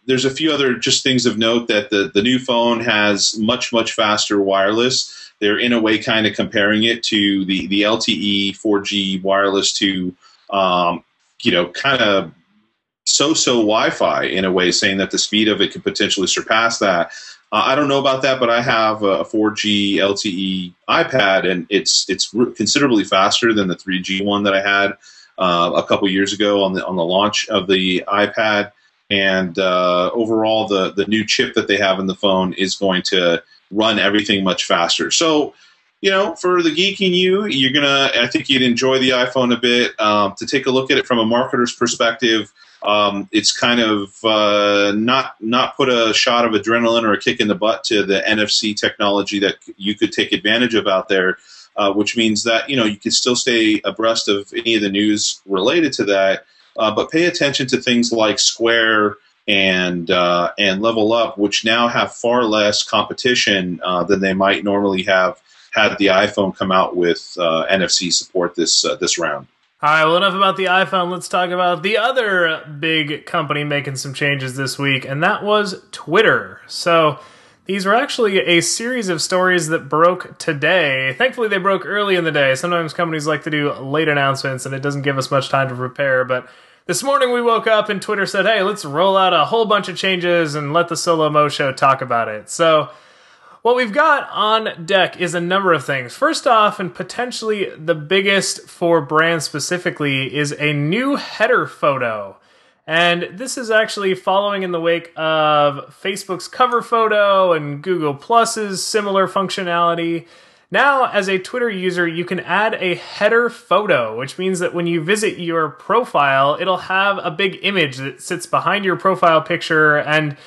There's a few other just things of note that the new phone has much faster wireless. They're in a way kind of comparing it to the LTE 4G wireless to kind of so-so Wi-Fi in a way, saying that the speed of it could potentially surpass that. I don't know about that, but I have a 4G LTE iPad, and it's considerably faster than the 3G one that I had a couple years ago on the launch of the iPad. And overall, the new chip that they have in the phone is going to run everything much faster. So, for the geek in you, I think you'd enjoy the iPhone a bit. To take a look at it from a marketer's perspective, it's kind of not put a shot of adrenaline or a kick in the butt to the NFC technology that you could take advantage of out there, which means that you can still stay abreast of any of the news related to that, but pay attention to things like Square and Level Up, which now have far less competition than they might normally have had the iPhone come out with NFC support this round. All right, well, enough about the iPhone. Let's talk about the other big company making some changes this week, and that was Twitter. So these were actually a series of stories that broke today. Thankfully, they broke early in the day. Sometimes companies like to do late announcements, and it doesn't give us much time to prepare. But this morning we woke up and Twitter said, hey, let's roll out a whole bunch of changes and let the Solo Mo Show talk about it. So what we've got on deck is a number of things. First off, and potentially the biggest for brands specifically, is a new header photo. And this is actually following in the wake of Facebook's cover photo and Google Plus's similar functionality. Now, as a Twitter user, you can add a header photo, which means that when you visit your profile, it'll have a big image that sits behind your profile picture, and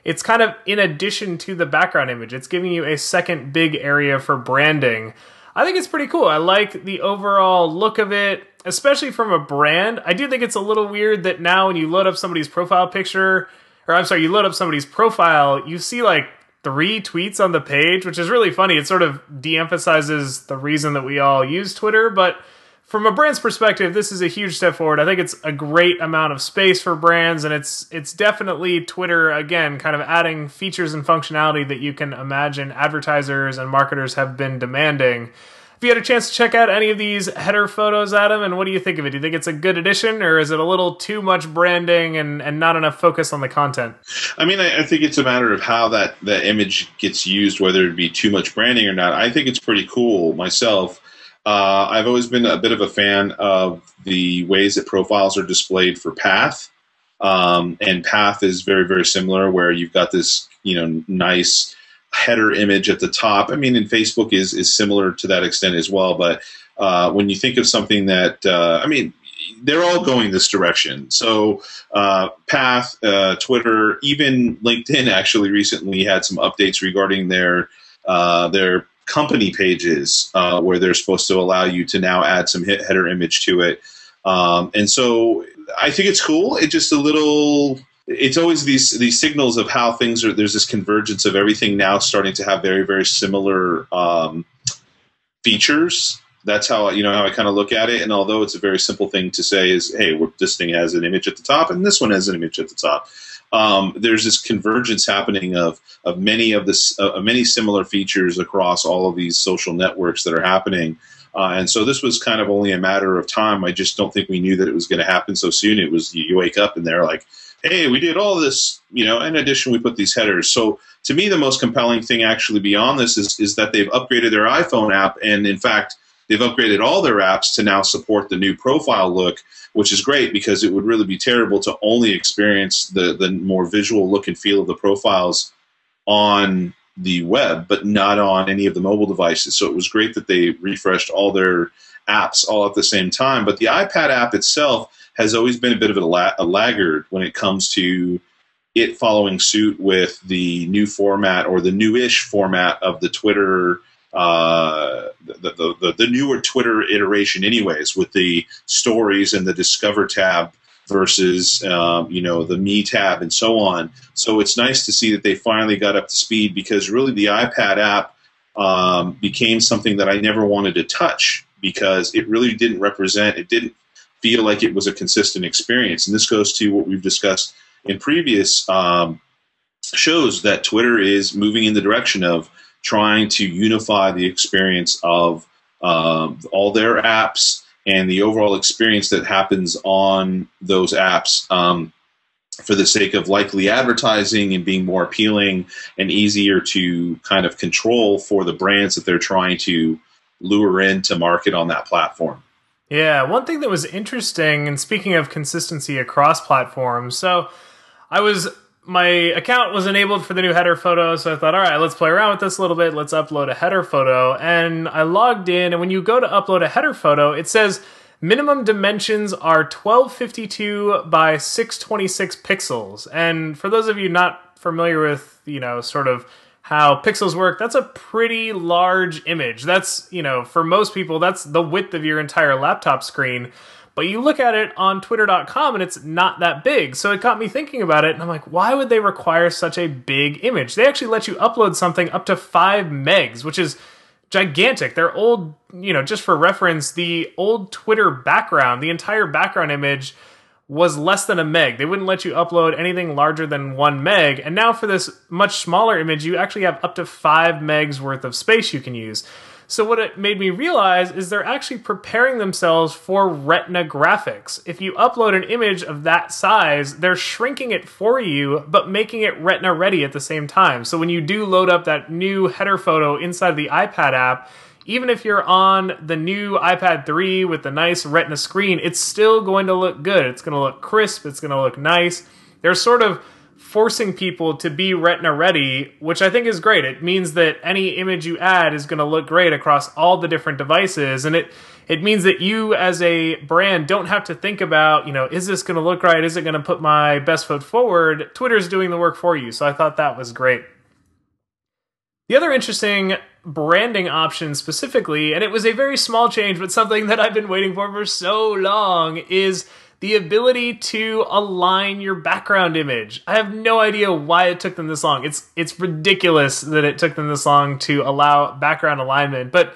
it's kind of in addition to the background image. It's giving you a second big area for branding. I think it's pretty cool. I like the overall look of it, especially from a brand. I do think it's a little weird that now when you load up somebody's profile picture, or I'm sorry, you load up somebody's profile, you see like 3 tweets on the page, which is really funny. It sort of de-emphasizes the reason that we all use Twitter, but from a brand's perspective, this is a huge step forward. I think it's a great amount of space for brands, and it's definitely Twitter, again, kind of adding features and functionality that you can imagine advertisers and marketers have been demanding. Have you had a chance to check out any of these header photos, Adam, and what do you think of it? Do you think it's a good addition, or is it a little too much branding and not enough focus on the content? I mean, I think it's a matter of how that image gets used, whether it be too much branding or not. I think it's pretty cool myself. I've always been a bit of a fan of the ways that profiles are displayed for Path. And Path is very, very similar, where you've got this, nice header image at the top. I mean, and Facebook is similar to that extent as well. But when you think of something that, they're all going this direction. So Path, Twitter, even LinkedIn actually recently had some updates regarding their company pages where they're supposed to allow you to now add some header image to it. And so I think it's cool. It's just it's always these signals of how things are. There's this convergence of everything now starting to have very, very similar features. That's how I kind of look at it. And although it's a very simple thing to say is, hey, this thing has an image at the top and this one has an image at the top. There's this convergence happening of many similar features across all of these social networks that are happening. And so this was kind of only a matter of time. I just don't think we knew that it was going to happen so soon. It was, you wake up and they're like, hey, we did all this, in addition, we put these headers. So to me, the most compelling thing actually beyond this is that they've upgraded their iPhone app. And in fact, they've upgraded all their apps to now support the new profile look, which is great because it would really be terrible to only experience the more visual look and feel of the profiles on the web, but not on any of the mobile devices. So it was great that they refreshed all their apps all at the same time. But the iPad app itself has always been a bit of a laggard when it comes to it following suit with the new format or the newish format of the Twitter, the newer Twitter iteration anyways, with the stories and the Discover tab versus, the Me tab and so on. So it's nice to see that they finally got up to speed, because really the iPad app became something that I never wanted to touch because it really didn't feel like it was a consistent experience. And this goes to what we've discussed in previous shows, that Twitter is moving in the direction of trying to unify the experience of all their apps and the overall experience that happens on those apps. for the sake of likely advertising and being more appealing and easier to kind of control for the brands that they're trying to lure in to market on that platform. Yeah, one thing that was interesting, and speaking of consistency across platforms, so my account was enabled for the new header photo, so I thought, all right, let's play around with this a little bit. Let's upload a header photo. And I logged in, and when you go to upload a header photo, it says minimum dimensions are 1252 by 626 pixels. And for those of you not familiar with, sort of how pixels work, that's a pretty large image. That's, for most people, that's the width of your entire laptop screen. But you look at it on twitter.com and it's not that big. So it got me thinking about it, and I'm like, why would they require such a big image? They actually let you upload something up to 5 megs, which is gigantic. Their old, just for reference, the old Twitter background, the entire background image was less than a meg. They wouldn't let you upload anything larger than 1 meg. And now for this much smaller image, you actually have up to 5 megs worth of space you can use. So what it made me realize is they're actually preparing themselves for Retina graphics. If you upload an image of that size, they're shrinking it for you, but making it Retina ready at the same time. So when you do load up that new header photo inside the iPad app, even if you're on the new iPad 3 with the nice Retina screen, it's still going to look good. It's going to look crisp. It's going to look nice. They're sort of forcing people to be Retina ready, which I think is great. It means that any image you add is going to look great across all the different devices, and it means that you as a brand don't have to think about, is this going to look right? Is it going to put my best foot forward? Twitter's doing the work for you, so I thought that was great. The other interesting branding option specifically, and it was a very small change, but something that I've been waiting for so long, is the ability to align your background image. I have no idea why it took them this long. It's ridiculous that it took them this long to allow background alignment. But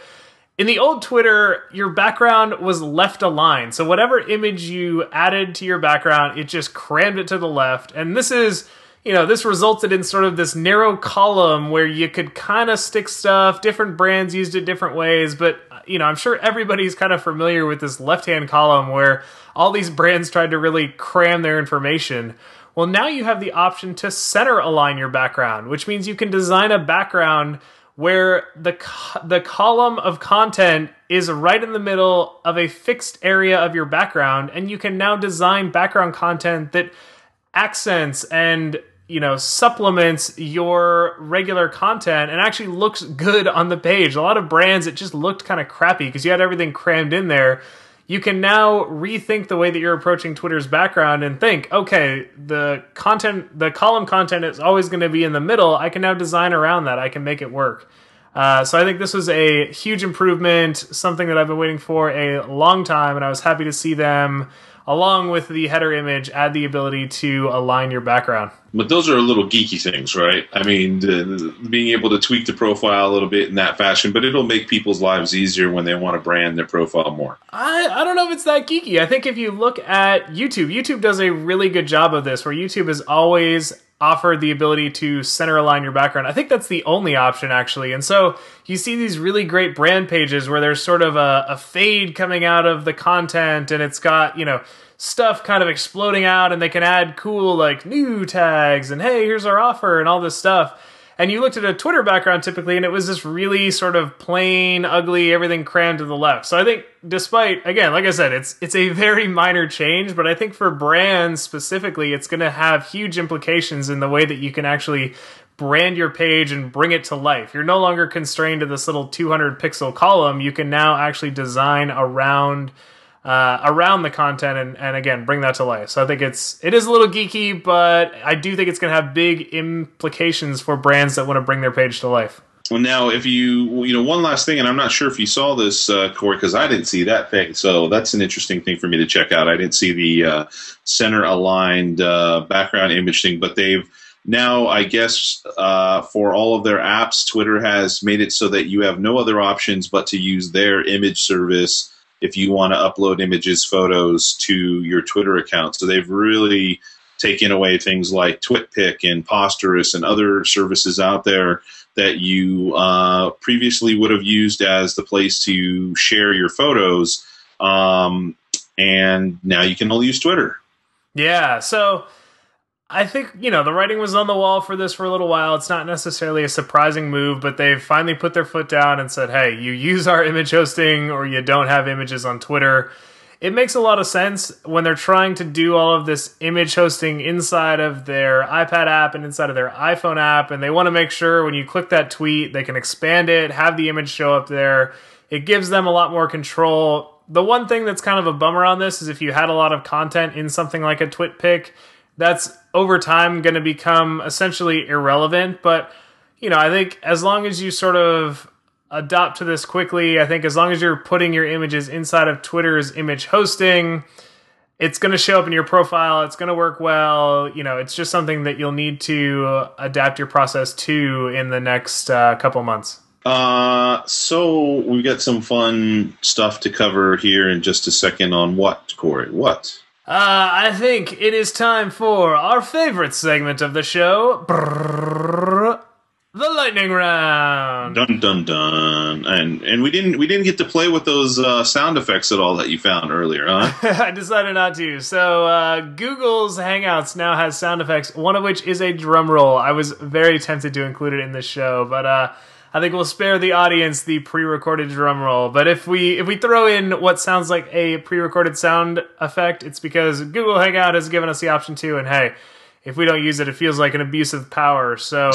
in the old Twitter, your background was left aligned. So whatever image you added to your background, it just crammed it to the left. And this is, this resulted in sort of this narrow column where you could kind of stick stuff. Different brands used it different ways, but I'm sure everybody's kind of familiar with this left-hand column where all these brands tried to really cram their information. Well, now you have the option to center align your background, which means you can design a background where the column of content is right in the middle of a fixed area of your background, and you can now design background content that accents and supplements your regular content and actually looks good on the page. A lot of brands, it just looked kind of crappy because you had everything crammed in there. You can now rethink the way that you're approaching Twitter's background and think, okay, the column content is always going to be in the middle. I can now design around that. I can make it work. So I think this was a huge improvement, something that I've been waiting for a long time, and I was happy to see them, along with the header image, add the ability to align your background. But those are little geeky things, right? I mean, being able to tweak the profile a little bit in that fashion, but it'll make people's lives easier when they want to brand their profile more. I don't know if it's that geeky. I think if you look at YouTube does a really good job of this, where YouTube has always offered the ability to center align your background. I think that's the only option, actually. And so you see these really great brand pages where there's sort of a fade coming out of the content, and it's got, stuff kind of exploding out, and they can add cool like new tags and hey, here's our offer and all this stuff. And you looked at a Twitter background typically, and it was this really sort of plain, ugly, everything crammed to the left. So I think despite, again, like I said, it's a very minor change, but I think for brands specifically, it's going to have huge implications in the way that you can actually brand your page and bring it to life. You're no longer constrained to this little 200 pixel column. You can now actually design around the content and again, bring that to life. So I think it is a little geeky, but I do think it's going to have big implications for brands that want to bring their page to life. Well, now, if one last thing, and I'm not sure if you saw this, Corey, because I didn't see that thing. So that's an interesting thing for me to check out. I didn't see the center-aligned background image thing, but they've now, I guess, for all of their apps, Twitter has made it so that you have no other options but to use their image service if you want to upload images, photos to your Twitter account. So they've really taken away things like TwitPic and Posterous and other services out there that you previously would have used as the place to share your photos, and now you can only use Twitter. Yeah, so I think, the writing was on the wall for this for a little while. It's not necessarily a surprising move, but they've finally put their foot down and said, hey, you use our image hosting or you don't have images on Twitter. It makes a lot of sense when they're trying to do all of this image hosting inside of their iPad app and inside of their iPhone app, and they want to make sure when you click that tweet, they can expand it, have the image show up there. It gives them a lot more control. The one thing that's kind of a bummer on this is if you had a lot of content in something like a TwitPic, that's over time going to become essentially irrelevant. But, I think as long as you sort of adopt to this quickly, I think as long as you're putting your images inside of Twitter's image hosting, it's going to show up in your profile. It's going to work well. It's just something that you'll need to adapt your process to in the next couple months. So we've got some fun stuff to cover here in just a second on what, Corey? What? I think it is time for our favorite segment of the show, the lightning round. Dun dun dun. And we didn't get to play with those sound effects at all that you found earlier, huh? I decided not to. So Google's Hangouts now has sound effects, one of which is a drum roll. I was very tempted to include it in this show, but I think we'll spare the audience the pre-recorded drum roll. But if we throw in what sounds like a pre-recorded sound effect, it's because Google Hangout has given us the option to, and hey, if we don't use it, it feels like an abuse of power. So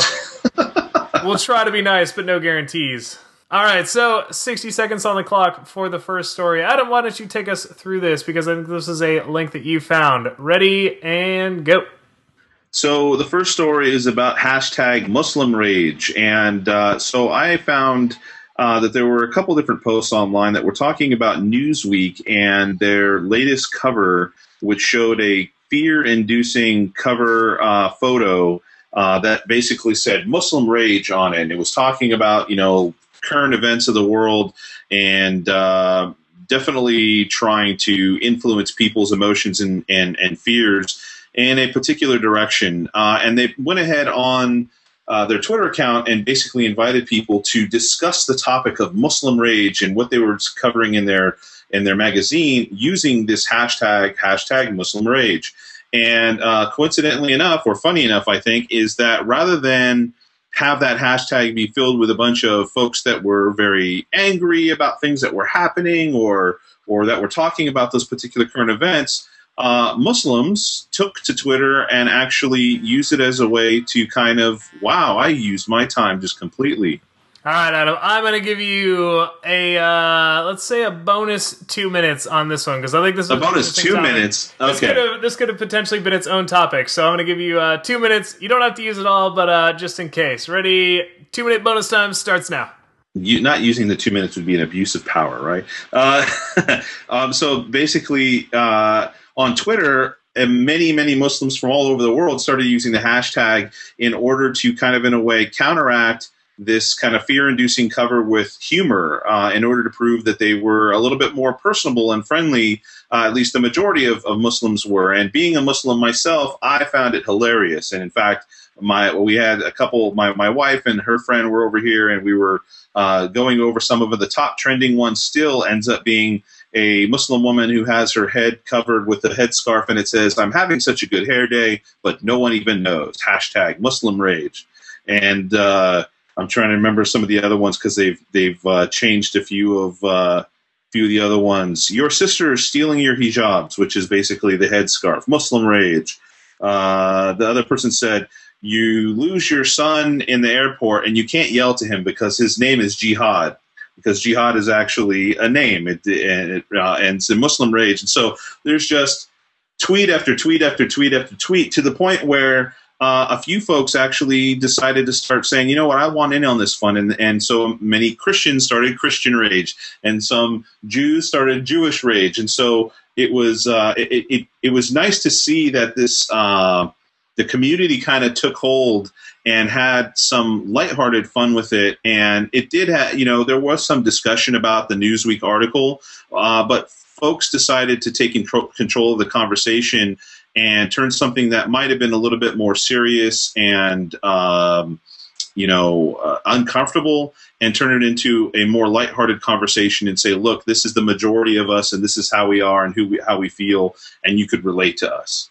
we'll try to be nice, but no guarantees. All right, so 60 seconds on the clock for the first story. Adam, why don't you take us through this? Because I think this is a link that you found. Ready, and go. So the first story is about hashtag Muslim Rage. And so I found that there were a couple different posts online that were talking about Newsweek and their latest cover, which showed a fear-inducing cover photo that basically said Muslim Rage on it. And it was talking about, current events of the world and definitely trying to influence people's emotions and fears in a particular direction. And they went ahead on their Twitter account and basically invited people to discuss the topic of Muslim Rage and what they were covering in their magazine using this hashtag Muslim Rage. And coincidentally enough, or funny enough, I think, is that rather than have that hashtag be filled with a bunch of folks that were very angry about things that were happening or that were talking about those particular current events, Muslims took to Twitter and actually used it as a way to kind of, wow, I used my time just completely. All right, Adam, I'm going to give you let's say a bonus 2 minutes on this one, because I think this is a bonus 2 minutes. Okay. This could have potentially been its own topic, so I'm going to give you 2 minutes. You don't have to use it all, but just in case. Ready? 2 minute bonus time starts now. Not using the 2 minutes would be an abuse of power, right? So basically, on Twitter, many Muslims from all over the world started using the hashtag in order to kind of, in a way, counteract this kind of fear-inducing cover with humor in order to prove that they were a little bit more personable and friendly, at least the majority of Muslims were. And being a Muslim myself, I found it hilarious. And in fact, we had a couple, my wife and her friend were over here, and we were going over some of the top trending ones. Still ends up being a Muslim woman who has her head covered with a headscarf, and it says, "I'm having such a good hair day, but no one even knows." Hashtag Muslim Rage. And I'm trying to remember some of the other ones because they've changed a few of the other ones. "Your sister is stealing your hijabs," which is basically the headscarf. Muslim Rage. The other person said, "You lose your son in the airport and you can't yell to him because his name is Jihad." Because jihad is actually a name, and it's a Muslim Rage. And so there's just tweet after tweet after tweet after tweet to the point where a few folks actually decided to start saying, you know what, I want in on this fun. And so many Christians started Christian Rage, and some Jews started Jewish Rage. And so it was it was nice to see that this the community kind of took hold and had some lighthearted fun with it. And it did have, there was some discussion about the Newsweek article, but folks decided to take control of the conversation and turn something that might have been a little bit more serious and, uncomfortable, and turn it into a more lighthearted conversation and say, look, this is the majority of us and this is how we are and how we feel, and you could relate to us.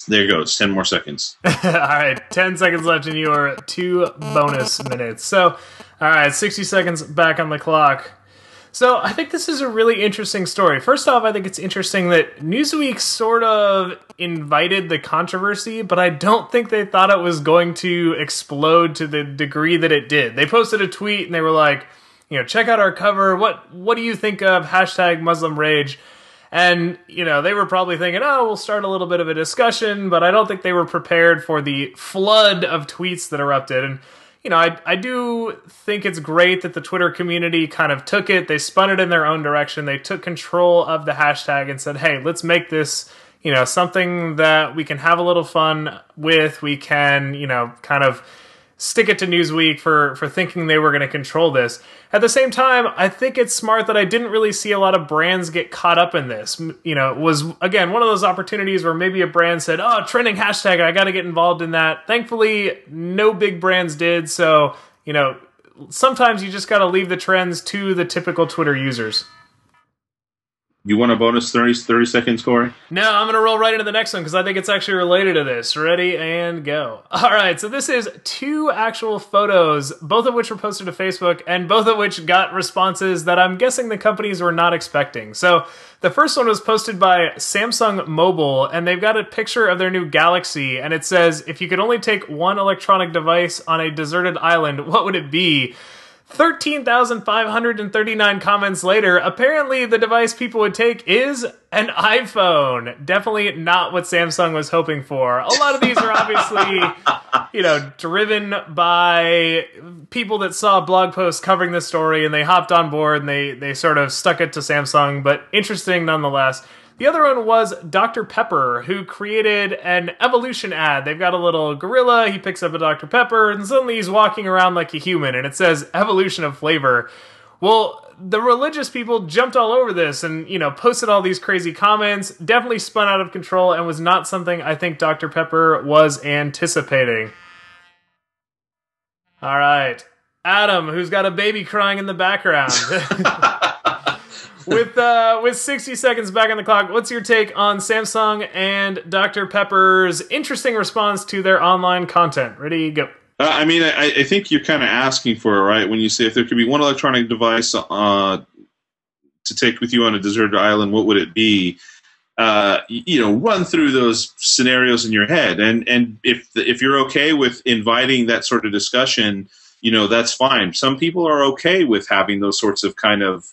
There you go. It's 10 more seconds. All right, 10 seconds left in your 2 bonus minutes. So, all right, 60 seconds back on the clock. So I think this is a really interesting story. First off, I think it's interesting that Newsweek sort of invited the controversy, but I don't think they thought it was going to explode to the degree that it did. They posted a tweet and they were like, check out our cover. What do you think of #MuslimRage? And, they were probably thinking, we'll start a little bit of a discussion, but I don't think they were prepared for the flood of tweets that erupted. And I do think it's great that the Twitter community kind of took it. They spun it in their own direction. They took control of the hashtag and said, hey, let's make this, something that we can have a little fun with. We can, kind of stick it to Newsweek for thinking they were going to control this. At the same time, I think it's smart that I didn't really see a lot of brands get caught up in this. It was, again, one of those opportunities where maybe a brand said, trending hashtag, I got to get involved in that. Thankfully, no big brands did. So, sometimes you just got to leave the trends to the typical Twitter users. You want a bonus 30 seconds, Corey? No, I'm going to roll right into the next one because I think it's actually related to this. Ready and go. All right, so this is 2 actual photos, both of which were posted to Facebook and both of which got responses that I'm guessing the companies were not expecting. So the first one was posted by Samsung Mobile, and they've got a picture of their new Galaxy, and it says, if you could only take one electronic device on a deserted island, what would it be? 13,539 comments later, apparently the device people would take is an iPhone. Definitely not what Samsung was hoping for. A lot of these are obviously, driven by people that saw blog posts covering this story and they hopped on board and they sort of stuck it to Samsung, but interesting nonetheless. The other one was Dr. Pepper, who created an evolution ad. They've got a little gorilla, he picks up a Dr. Pepper, and suddenly he's walking around like a human, and it says evolution of flavor. Well, the religious people jumped all over this and, posted all these crazy comments, definitely spun out of control, and was not something I think Dr. Pepper was anticipating. All right. Adam, who's got a baby crying in the background. With 60 seconds back on the clock, what's your take on Samsung and Dr. Pepper's interesting response to their online content? Ready, go. I think you're kind of asking for it, right? When you say if there could be one electronic device to take with you on a deserted island, what would it be? Run through those scenarios in your head, and if you're okay with inviting that sort of discussion, that's fine. Some people are okay with having those sorts of kind of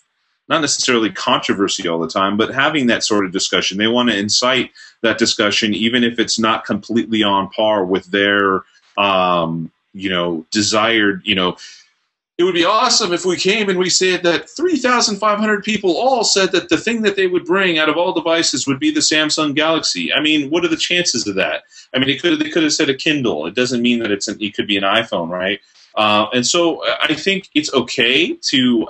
not necessarily controversy all the time, but having that sort of discussion. They want to incite that discussion, even if it's not completely on par with their, desired, it would be awesome if we came and we said that 3,500 people all said that the thing that they would bring out of all devices would be the Samsung Galaxy. I mean, what are the chances of that? I mean, they could have said a Kindle. It doesn't mean that it could be an iPhone, right? And so I think it's okay to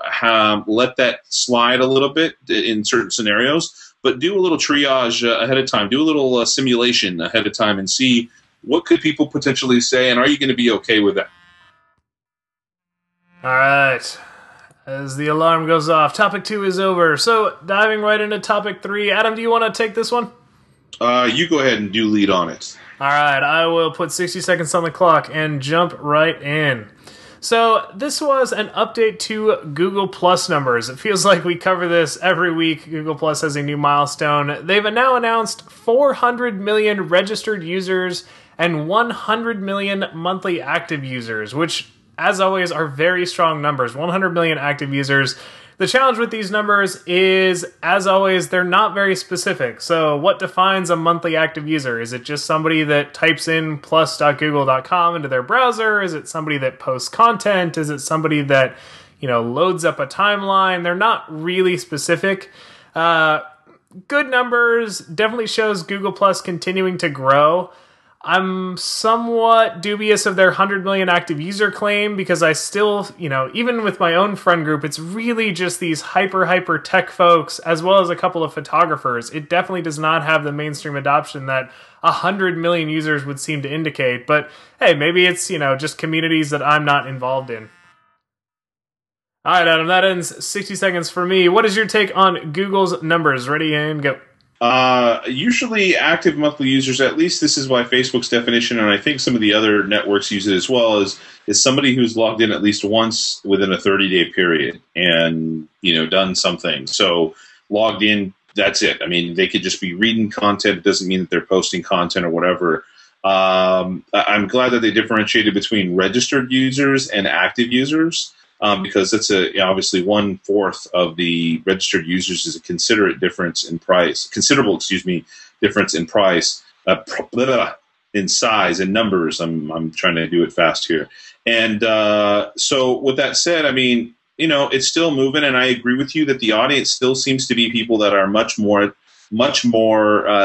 let that slide a little bit in certain scenarios, but do a little triage ahead of time. Do a little simulation ahead of time and see what could people potentially say, and are you going to be okay with that? All right. As the alarm goes off, topic 2 is over. So diving right into topic 3, Adam, do you want to take this one? You go ahead and do lead on it. All right, I will put 60 seconds on the clock and jump right in. So this was an update to Google Plus numbers. It feels like we cover this every week. Google Plus has a new milestone. They've now announced 400 million registered users and 100 million monthly active users, which, as always, are very strong numbers. 100 million active users. The challenge with these numbers is, as always, they're not very specific. So what defines a monthly active user? Is it just somebody that types in plus.google.com into their browser? Is it somebody that posts content? Is it somebody that, loads up a timeline? They're not really specific. Good numbers, definitely shows Google Plus continuing to grow. I'm somewhat dubious of their 100 million active user claim because I still, even with my own friend group, it's really just these hyper tech folks as well as a couple of photographers. It definitely does not have the mainstream adoption that 100 million users would seem to indicate. But hey, maybe it's, just communities that I'm not involved in. All right, Adam, that ends 60 seconds for me. What is your take on Google's numbers? Ready and go. Usually active monthly users, at least this is why Facebook's definition, and I think some of the other networks use it as well, is somebody who's logged in at least once within a 30-day period and, done something. So logged in, that's it. I mean, they could just be reading content. It doesn't mean that they're posting content or whatever. I'm glad that they differentiated between registered users and active users. Because that's obviously 1/4 of the registered users is a considerable difference in price, in size and numbers. I'm trying to do it fast here. And so with that said, I mean, it's still moving, and I agree with you that the audience still seems to be people that are much more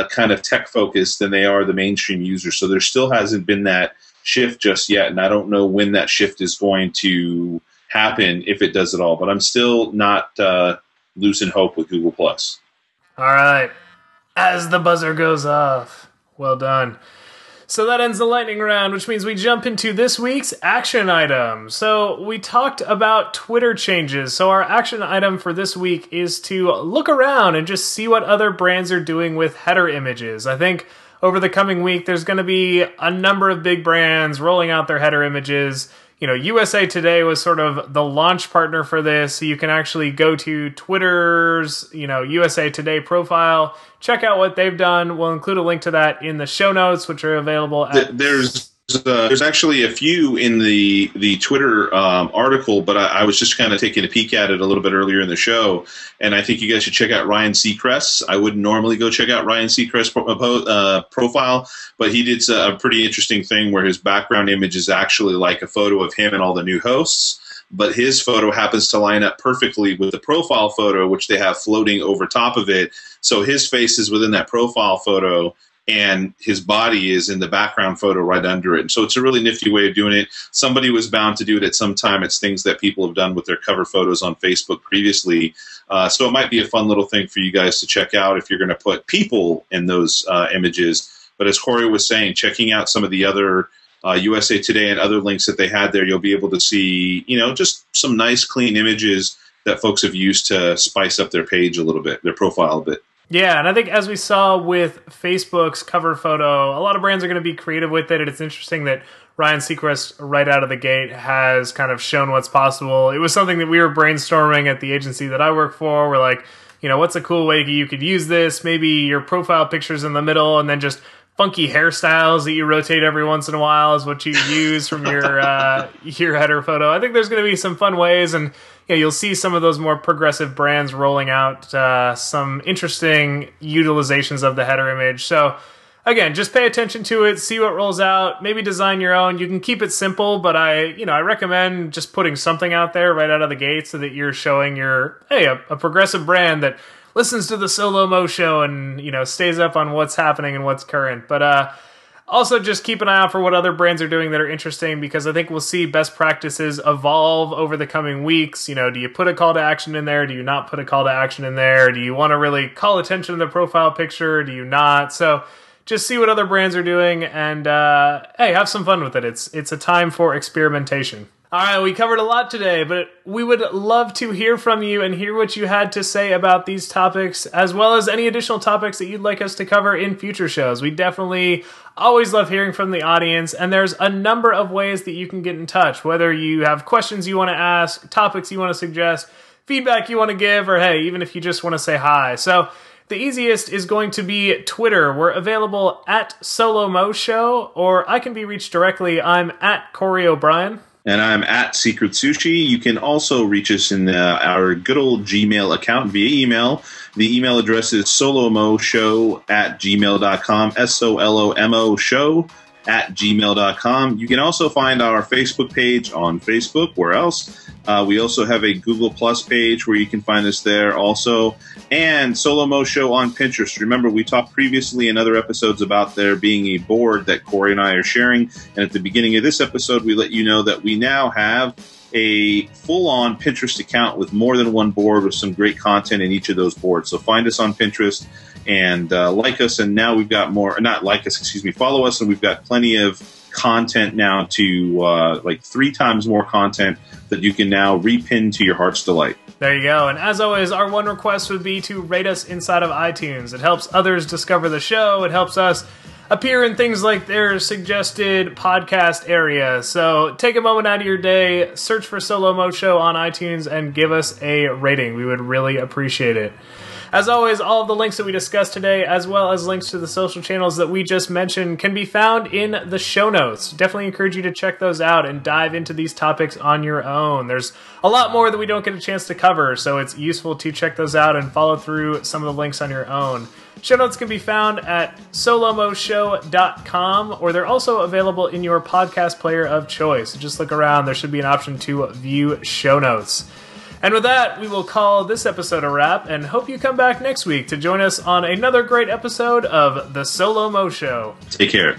kind of tech focused than they are the mainstream users. So there still hasn't been that shift just yet, and I don't know when that shift is going to happen, if it does at all, but I'm still not losing hope with Google+. All right. As the buzzer goes off. Well done. So that ends the lightning round, which means we jump into this week's action item. So we talked about Twitter changes. So our action item for this week is to look around and just see what other brands are doing with header images. I think over the coming week, there's going to be a number of big brands rolling out their header images. USA Today was sort of the launch partner for this. So you can actually go to Twitter's, USA Today profile, check out what they've done. We'll include a link to that in the show notes, which are available at... There's actually a few in the Twitter article, but I was just kind of taking a peek at it a little bit earlier in the show, and I think you guys should check out Ryan Seacrest's. I wouldn't normally go check out Ryan Seacrest's profile, but he did a pretty interesting thing where his background image is actually like a photo of him and all the new hosts, but his photo happens to line up perfectly with the profile photo, which they have floating over top of it. So his face is within that profile photo, and his body is in the background photo right under it. And so it's a really nifty way of doing it. Somebody was bound to do it at some time. It's things that people have done with their cover photos on Facebook previously. So it might be a fun little thing for you guys to check out if you're going to put people in those images. But as Corey was saying, checking out some of the other USA Today and other links that they had there, you'll be able to see, just some nice, clean images that folks have used to spice up their page a little bit, their profile a bit. Yeah, and I think as we saw with Facebook's cover photo, a lot of brands are going to be creative with it, and it's interesting that Ryan Seacrest, right out of the gate, has kind of shown what's possible. It was something that we were brainstorming at the agency that I work for. We're like, what's a cool way you could use this? Maybe your profile picture's in the middle, and then just funky hairstyles that you rotate every once in a while is what you use from your header photo. I think there's going to be some fun ways, and you'll see some of those more progressive brands rolling out some interesting utilizations of the header image. So again, just pay attention to it, see what rolls out, maybe design your own. You can keep it simple, but I recommend just putting something out there right out of the gate so that you're showing a progressive brand that listens to the Solo Mo show and, stays up on what's happening and what's current. But also just keep an eye out for what other brands are doing that are interesting, because I think we'll see best practices evolve over the coming weeks. Do you put a call to action in there? Do you not put a call to action in there? Do you want to really call attention to the profile picture? Do you not? So just see what other brands are doing and, hey, have some fun with it. It's a time for experimentation. All right, we covered a lot today, but we would love to hear from you and hear what you had to say about these topics, as well as any additional topics that you'd like us to cover in future shows. We definitely always love hearing from the audience, and there's a number of ways that you can get in touch, whether you have questions you want to ask, topics you want to suggest, feedback you want to give, or hey, even if you just want to say hi. So the easiest is going to be Twitter. We're available at Solo Mo Show, or I can be reached directly. I'm at Corey O'Brien. And I'm at Secret Sushi. You can also reach us in our good old Gmail account via email. The email address is solomoshow@gmail.com, SOLOMO show@gmail.com. You can also find our Facebook page on Facebook. Where else? We also have a Google Plus page where you can find us there also. And Solo Mo Show on Pinterest. Remember, we talked previously in other episodes about there being a board that Corey and I are sharing. And at the beginning of this episode, we let you know that we now have a full-on Pinterest account with more than one board with some great content in each of those boards. So find us on Pinterest and like us. And now we've got more, not like us, excuse me, follow us. And we've got plenty of content now to like 3 times more content that you can now repin to your heart's delight. There you go. And as always, our one request would be to rate us inside of iTunes. It helps others discover the show. It helps us appear in things like their suggested podcast area. So take a moment out of your day, search for Solo Mo Show on iTunes, and give us a rating. We would really appreciate it. As always, all of the links that we discussed today, as well as links to the social channels that we just mentioned, can be found in the show notes. Definitely encourage you to check those out and dive into these topics on your own. There's a lot more that we don't get a chance to cover, so it's useful to check those out and follow through some of the links on your own. Show notes can be found at solomoshow.com, or they're also available in your podcast player of choice. Just look around. There should be an option to view show notes. And with that, we will call this episode a wrap, and hope you come back next week to join us on another great episode of The Solo Mo Show. Take care.